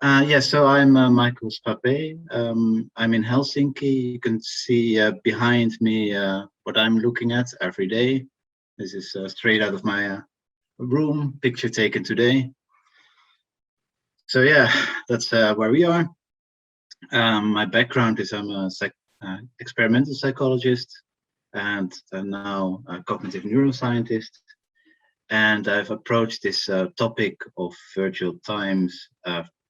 Yes, so I'm Michiel Spapé. I'm in Helsinki. You can see behind me what I'm looking at every day. This is straight out of my room, picture taken today. So yeah, that's where we are. My background is I'm a experimental psychologist and now a cognitive neuroscientist. And I've approached this topic of virtual times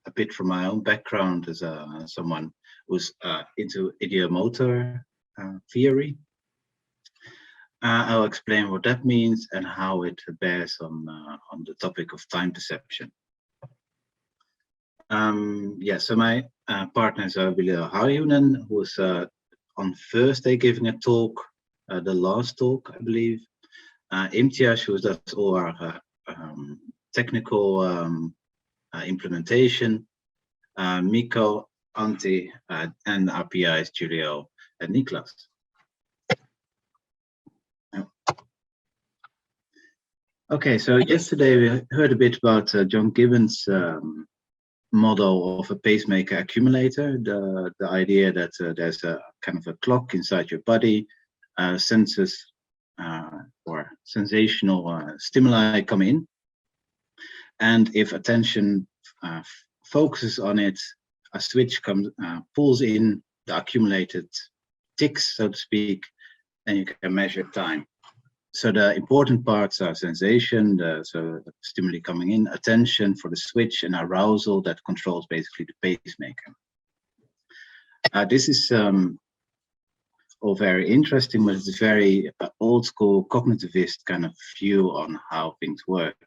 a bit from my own background as someone who's into ideomotor theory. I'll explain what that means and how it bears on the topic of time perception. Yeah, so my partner is Ville Harjunen, who was on Thursday giving a talk, the last talk, I believe. Imtiaz, who does all our technical implementation, Miko, Antti, and our PIs, Julio and Niklas. Okay, so yesterday we heard a bit about John Gibbons' model of a pacemaker accumulator, the idea that there's a kind of a clock inside your body, senses or sensational stimuli come in, and if attention focuses on it, a switch comes, pulls in the accumulated ticks, so to speak, and you can measure time. So the important parts are sensation, so the stimuli coming in, attention for the switch, and arousal that controls basically the pacemaker. This is all very interesting, but it's a very old school cognitivist kind of view on how things work.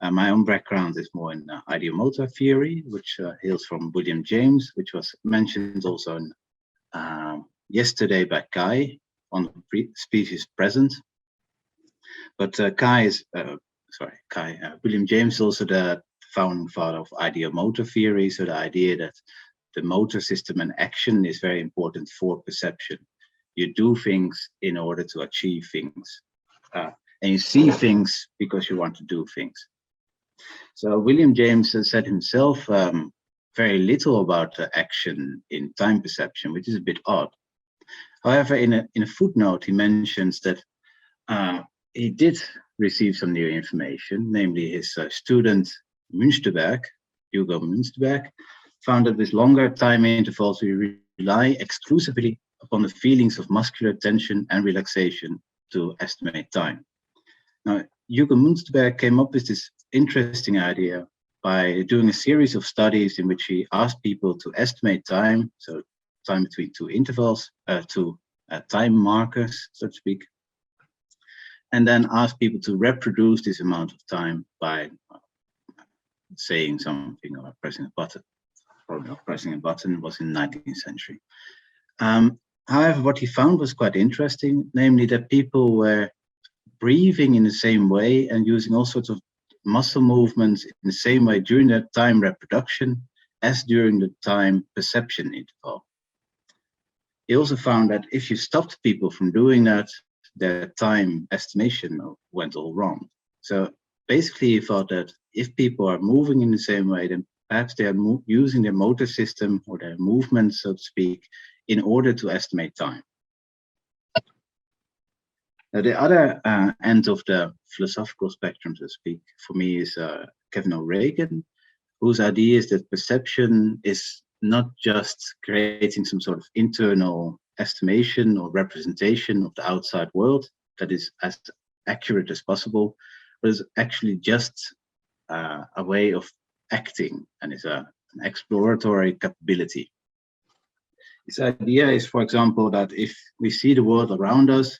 My own background is more in ideomotor theory, which hails from William James, which was mentioned also in, yesterday by Kai on species present. But William James is also the founding father of ideomotor theory. So the idea that the motor system and action is very important for perception. You do things in order to achieve things, and you see things because you want to do things. So William James said himself very little about action in time perception, which is a bit odd. However, in a footnote, he mentions that he did receive some new information, namely his student Münsterberg, Hugo Münsterberg, found that with longer time intervals, we rely exclusively upon the feelings of muscular tension and relaxation to estimate time. Now, Hugo Münsterberg came up with this interesting idea by doing a series of studies in which he asked people to estimate time, so time between two intervals, time markers, so to speak, and then ask people to reproduce this amount of time by saying something or pressing a button. Probably not pressing a button was in the 19th century. However, what he found was quite interesting, namely that people were breathing in the same way and using all sorts of muscle movements in the same way during the time reproduction as during the time perception interval. He also found that if you stopped people from doing that, their time estimation went all wrong. So basically he thought that if people are moving in the same way, then perhaps they are using their motor system or their movement, so to speak, in order to estimate time. Now, the other end of the philosophical spectrum, so to speak, for me is Kevin O'Regan, whose idea is that perception is not just creating some sort of internal estimation or representation of the outside world that is as accurate as possible, but is actually just a way of acting and is an exploratory capability. This idea is, for example, that if we see the world around us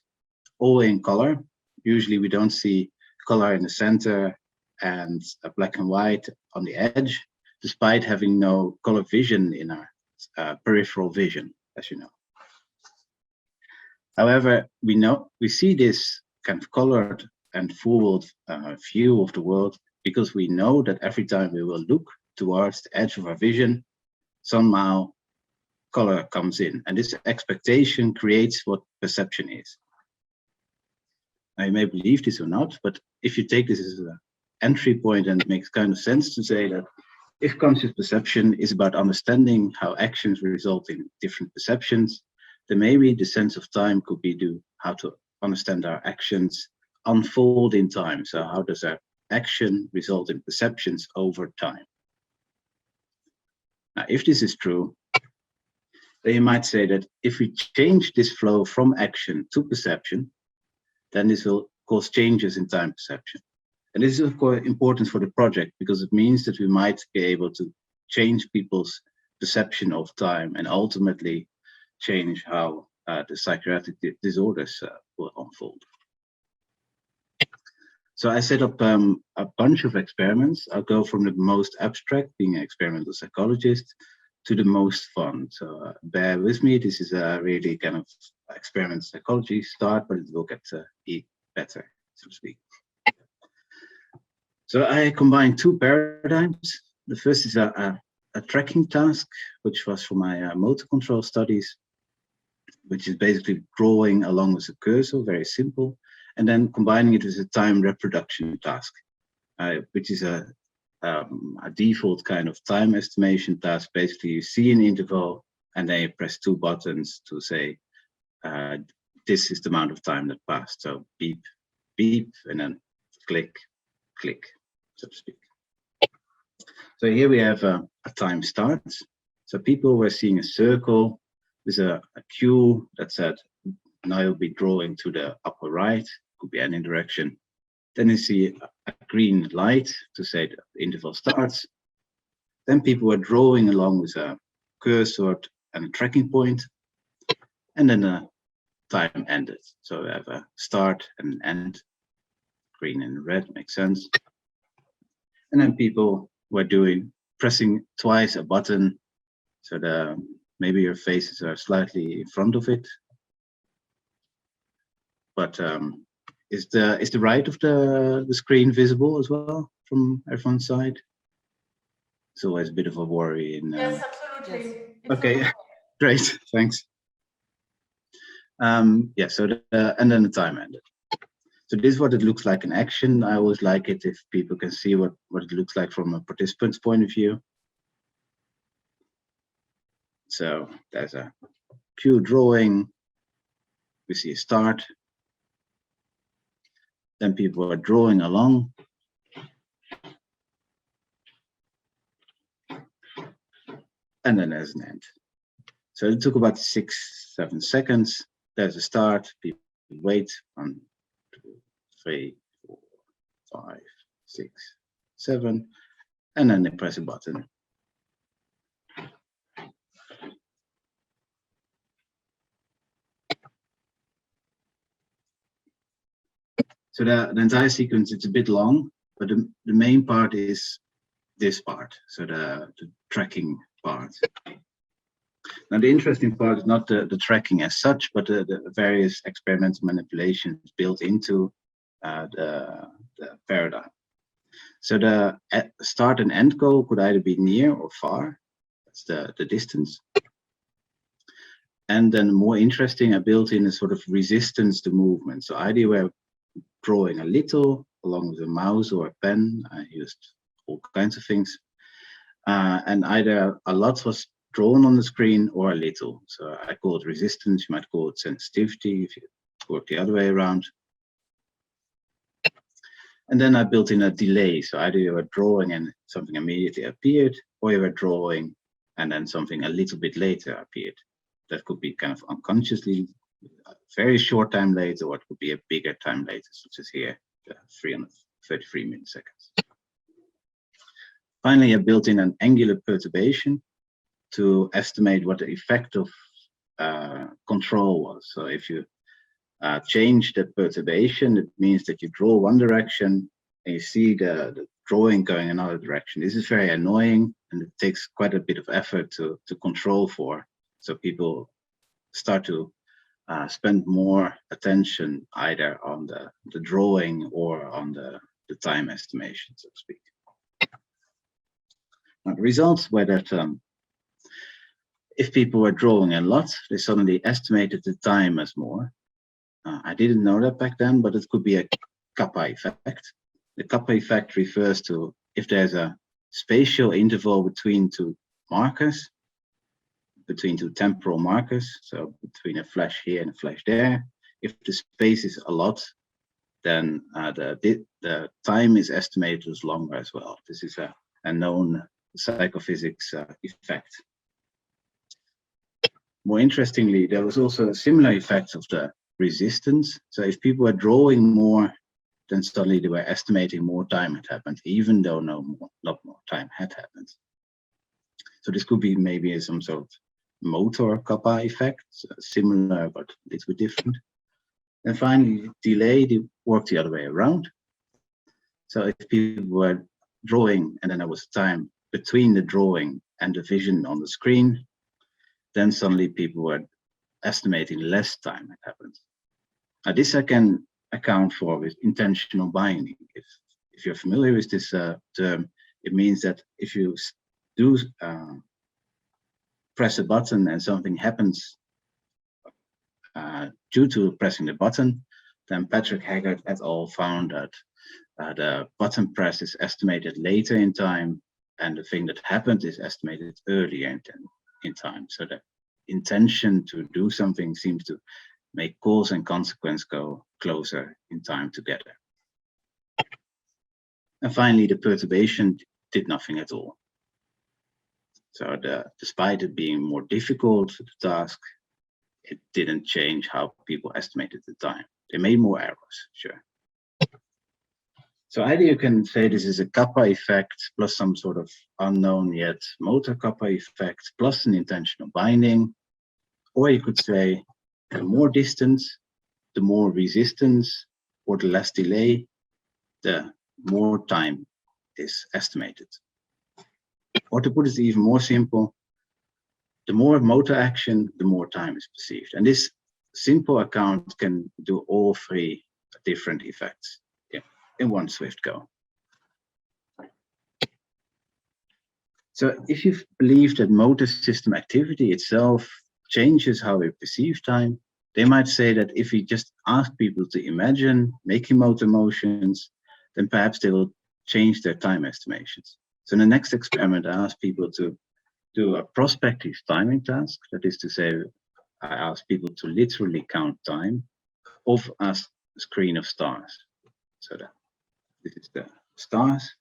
all in color, usually we don't see color in the center and a black and white on the edge, despite having no color vision in our peripheral vision, as you know. However, we see this kind of colored and full view of the world because we know that every time we will look towards the edge of our vision, somehow color comes in, and this expectation creates what perception is. Now, you may believe this or not, but if you take this as an entry point, and it makes kind of sense to say that if conscious perception is about understanding how actions result in different perceptions, then maybe the sense of time could be how to understand our actions unfold in time. So how does our action result in perceptions over time? Now, if this is true, then you might say that if we change this flow from action to perception, then this will cause changes in time perception. And this is, of course, important for the project because it means that we might be able to change people's perception of time and ultimately change how the psychiatric disorders will unfold. So I set up a bunch of experiments. I'll go from the most abstract, being an experimental psychologist, to the most fun. So bear with me. This is a really kind of experimental psychology start, but it will get better, so to speak. So I combined two paradigms. The first is a tracking task, which was for my motor control studies, which is basically drawing along with a cursor, very simple, and then combining it with a time reproduction task, which is a default kind of time estimation task. Basically, you see an interval, and then you press two buttons to say, this is the amount of time that passed. So beep, beep, and then click, click, so to speak. So here we have a time start. So people were seeing a circle with a cue that said, now you'll be drawing to the upper right, could be any direction. Then you see a green light to say the interval starts. Then people were drawing along with a cursor and a tracking point, and then the time ended. So we have a start and an end, green and red, makes sense. And then people were pressing twice a button, so maybe your faces are slightly in front of it. But is the right of the screen visible as well from everyone's side? It's always a bit of a worry. Yes, absolutely. Okay, great, thanks. Yeah, so and then the time ended. So this is what it looks like in action. I always like it if people can see what it looks like from a participant's point of view. So there's a cue drawing. We see a start. Then people are drawing along. And then there's an end. So it took about 6-7 seconds. There's a start. People wait. 1, 2, 3, 4, 5, 6, 7. And then they press a button. So the entire sequence, it's a bit long, but the main part is this part, so the tracking part. Now the interesting part is not the tracking as such, but the various experimental manipulations built into the paradigm. So the start and end goal could either be near or far. That's the distance. And then more interesting, I built in a sort of resistance to movement. So either we're drawing a little along with a mouse or a pen. I used all kinds of things. And either a lot was drawn on the screen or a little. So I call it resistance. You might call it sensitivity if you work the other way around. And then I built in a delay. So either you were drawing and something immediately appeared, or you were drawing and then something a little bit later appeared. That could be kind of unconsciously a very short time later, or it could be a bigger time later, such as here, 333 milliseconds. Finally, I built in an angular perturbation to estimate what the effect of control was. So if you change the perturbation, it means that you draw one direction and you see the drawing going another direction. This is very annoying, and it takes quite a bit of effort to control for. So people start to spend more attention either on the drawing or on the time estimation, so to speak. Now, the results were that if people were drawing a lot, they suddenly estimated the time as more. I didn't know that back then, but it could be a kappa effect. The kappa effect refers to if there's a spatial interval between two markers, between two temporal markers, so between a flash here and a flash there. If the space is a lot, then the time is estimated as longer as well. This is a known psychophysics effect. More interestingly, there was also a similar effect of the resistance. So if people were drawing more, then suddenly they were estimating more time had happened, even though not more time had happened. So this could be maybe some sort of motor kappa effect, similar but a little bit different. And finally, delay worked the other way around. So if people were drawing and then there was time between the drawing and the vision on the screen, then suddenly people were estimating less time had happened. Now this I can account for with intentional binding. If you're familiar with this term, it means that if you do press a button and something happens due to pressing the button, then Patrick Haggard et al. Found that the button press is estimated later in time, and the thing that happened is estimated earlier in time. So the intention to do something seems to make cause and consequence go closer in time together. And finally, the perturbation did nothing at all. So despite it being more difficult, the task, it didn't change how people estimated the time. They made more errors, sure. So either you can say this is a kappa effect plus some sort of unknown yet motor kappa effect plus an intentional binding, or you could say the more distance, the more resistance, or the less delay, the more time is estimated. Or to put it even more simple, the more motor action, the more time is perceived. And this simple account can do all three different effects in one swift go. So if you believe that motor system activity itself changes how we perceive time, they might say that if we just ask people to imagine making motor motions, then perhaps they will change their time estimations. So in the next experiment, I asked people to do a prospective timing task. That is to say, I asked people to literally count time of a screen of stars. So this is the stars.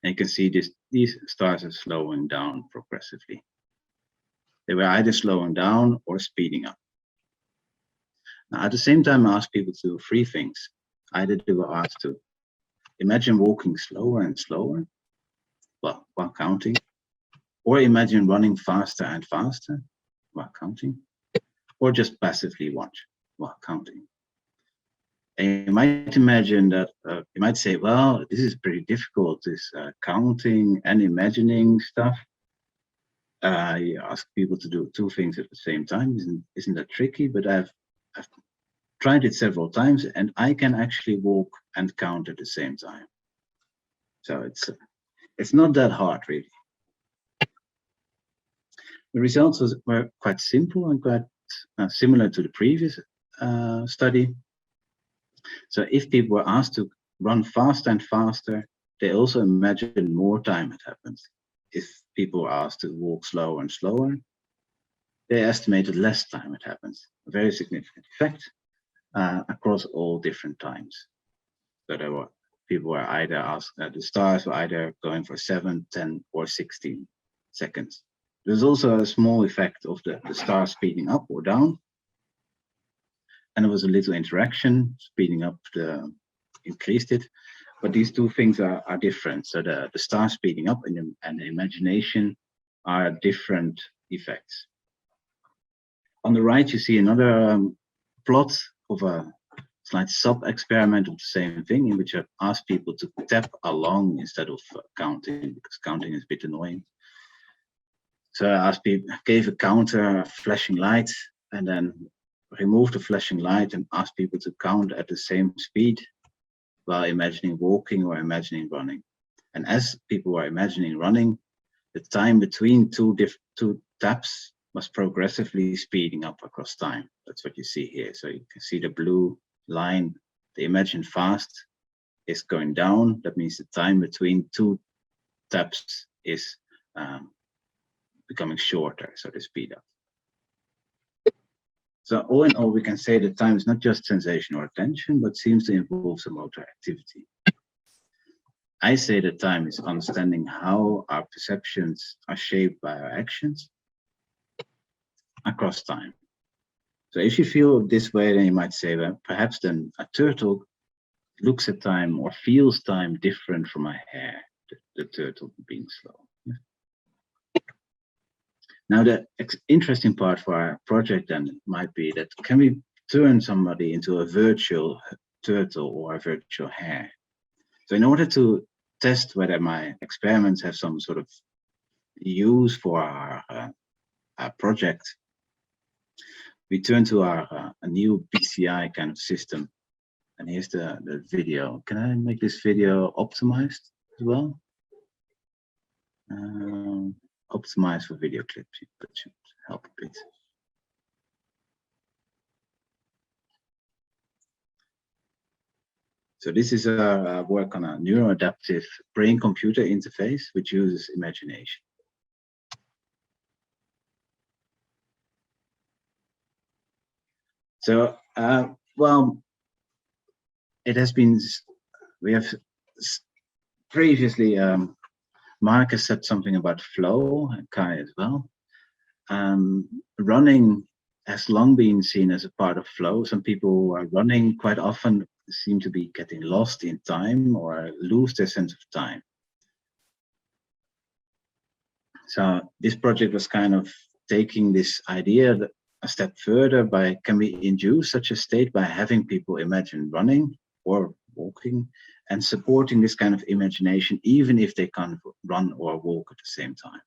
And you can see these stars are slowing down progressively. They were either slowing down or speeding up. Now, at the same time, I asked people to do three things. Either they were asked to imagine walking slower and slower, well, while counting, or imagine running faster and faster while counting, or just passively watch while counting. And you might imagine that, you might say, well, this is pretty difficult, this counting and imagining stuff. You ask people to do two things at the same time. Isn't that tricky? But I've tried it several times, and I can actually walk and count at the same time. So it's not that hard, really. The results were quite simple and quite similar to the previous study. So if people were asked to run faster and faster, they also imagined more time had happened. If people were asked to walk slower and slower, they estimated less time had happened. A very significant effect across all different times. So there were people were either asked, the stars were either going for 7, 10, or 16 seconds. There's also a small effect of the star speeding up or down. And there was a little interaction, speeding up increased it. But these two things are different. So the star speeding up and the imagination are different effects. On the right, you see another plot of a slight sub-experiment of the same thing, in which I asked people to tap along instead of counting, because counting is a bit annoying. So I asked people, gave a counter a flashing light, and then removed the flashing light and asked people to count at the same speed while imagining walking or imagining running. And as people were imagining running, the time between two taps was progressively speeding up across time. That's what you see here. So you can see the blue line, the imagine fast is going down. That means the time between two steps is becoming shorter, so they speed up. So all in all, we can say that time is not just sensation or attention, but seems to involve some motor activity. I say that time is understanding how our perceptions are shaped by our actions across time. So if you feel this way, then you might say, well, perhaps then a turtle looks at time or feels time different from a hare, the turtle being slow. Now, the interesting part for our project then might be that can we turn somebody into a virtual turtle or a virtual hare? So in order to test whether my experiments have some sort of use for our project, we turn to our a new BCI kind of system. And here's the video. Can I make this video optimized as well? Optimize for video clips, that should help a bit. So this is a work on a neuroadaptive brain-computer interface which uses imagination. So, well, it has been, we have previously, Mark has said something about flow, and Kai as well. Running has long been seen as a part of flow. Some people who are running quite often seem to be getting lost in time or lose their sense of time. So this project was kind of taking this idea a step further by, can we induce such a state by having people imagine running or walking and supporting this kind of imagination, even if they can't run or walk at the same time.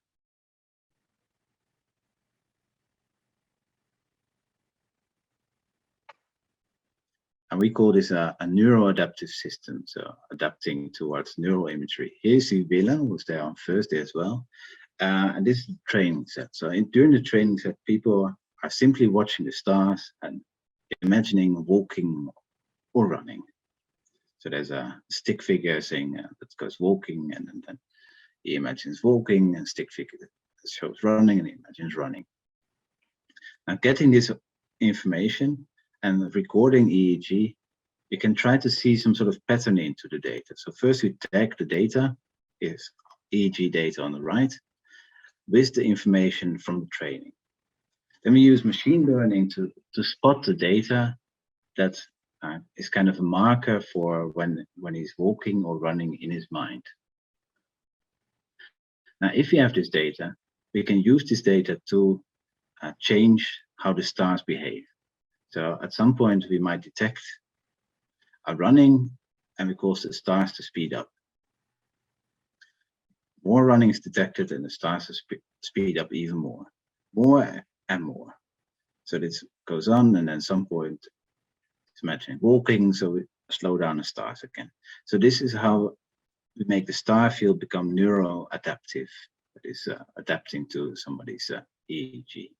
And we call this a neuroadaptive system, so adapting towards neuroimagery. Here's Wille, who's there on Thursday as well. And this is the training set. So during the training set, people are simply watching the stars and imagining walking or running. So there's a stick figure saying that goes walking, and then he imagines walking, and stick figure shows running, and he imagines running. Now, getting this information and recording EEG, you can try to see some sort of pattern into the data. So first we tag the data, is EEG data on the right, with the information from the training. Then we use machine learning to spot the data that is kind of a marker for when he's walking or running in his mind. Now, if we have this data, we can use this data to change how the stars behave. So at some point we might detect a running and we cause the stars to speed up. More running is detected and the stars to speed up even more and more. So this goes on, and then at some point it's imagining walking, so we slow down the stars again. So this is how we make the star field become neuroadaptive. That is adapting to somebody's EEG.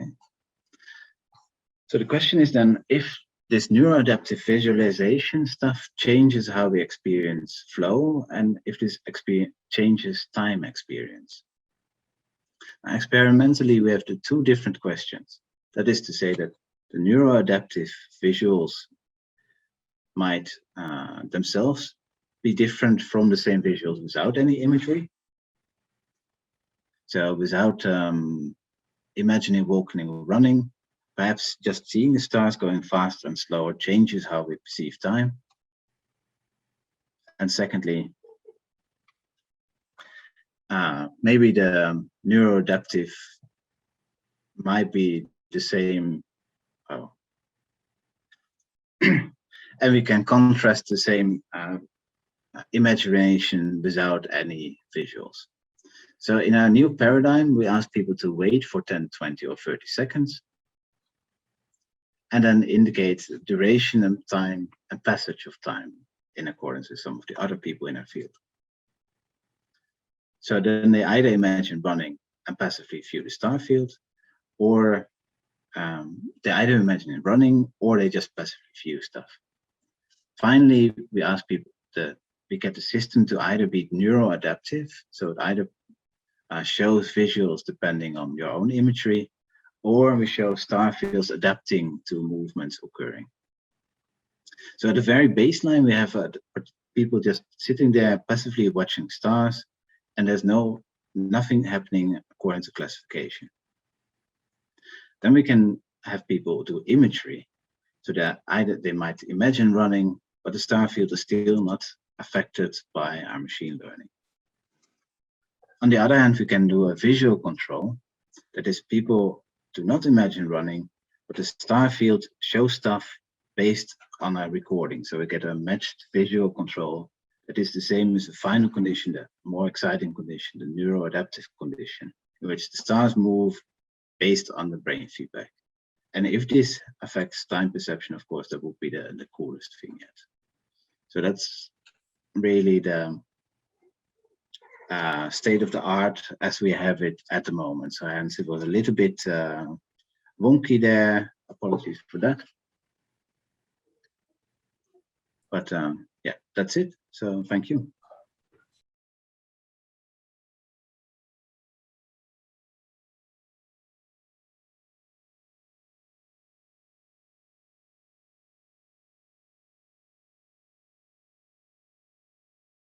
Okay. So the question is then, if this neuroadaptive visualization stuff changes how we experience flow, and if this changes time experience. Now, experimentally, we have the two different questions. That is to say that the neuroadaptive visuals might themselves be different from the same visuals without any imagery. So without imagining walking or running, perhaps just seeing the stars going faster and slower changes how we perceive time. And secondly, maybe the neuroadaptive might be the same. Oh. And we can contrast the same imagination without any visuals. So in our new paradigm, we ask people to wait for 10, 20, or 30 seconds, and then indicate duration and time and passage of time in accordance with some of the other people in our field. So then they either imagine running and passively view the star field, or they either imagine it running or they just passively view stuff. Finally, we ask people we get the system to either be neuroadaptive, so it either shows visuals depending on your own imagery, or we show star fields adapting to movements occurring. So at the very baseline, we have people just sitting there passively watching stars, and there's nothing happening according to classification. Then we can have people do imagery, so that either they might imagine running, but the star field is still not affected by our machine learning. On the other hand, we can do a visual control, that is, people do not imagine running, but the star field shows stuff based on a recording. So we get a matched visual control that is the same as the final condition, the more exciting condition, the neuroadaptive condition, in which the stars move based on the brain feedback. And if this affects time perception, of course, that would be the coolest thing yet. So that's really the state of the art as we have it at the moment. So hence it was a little bit wonky there. Apologies for that. But yeah, that's it. So thank you.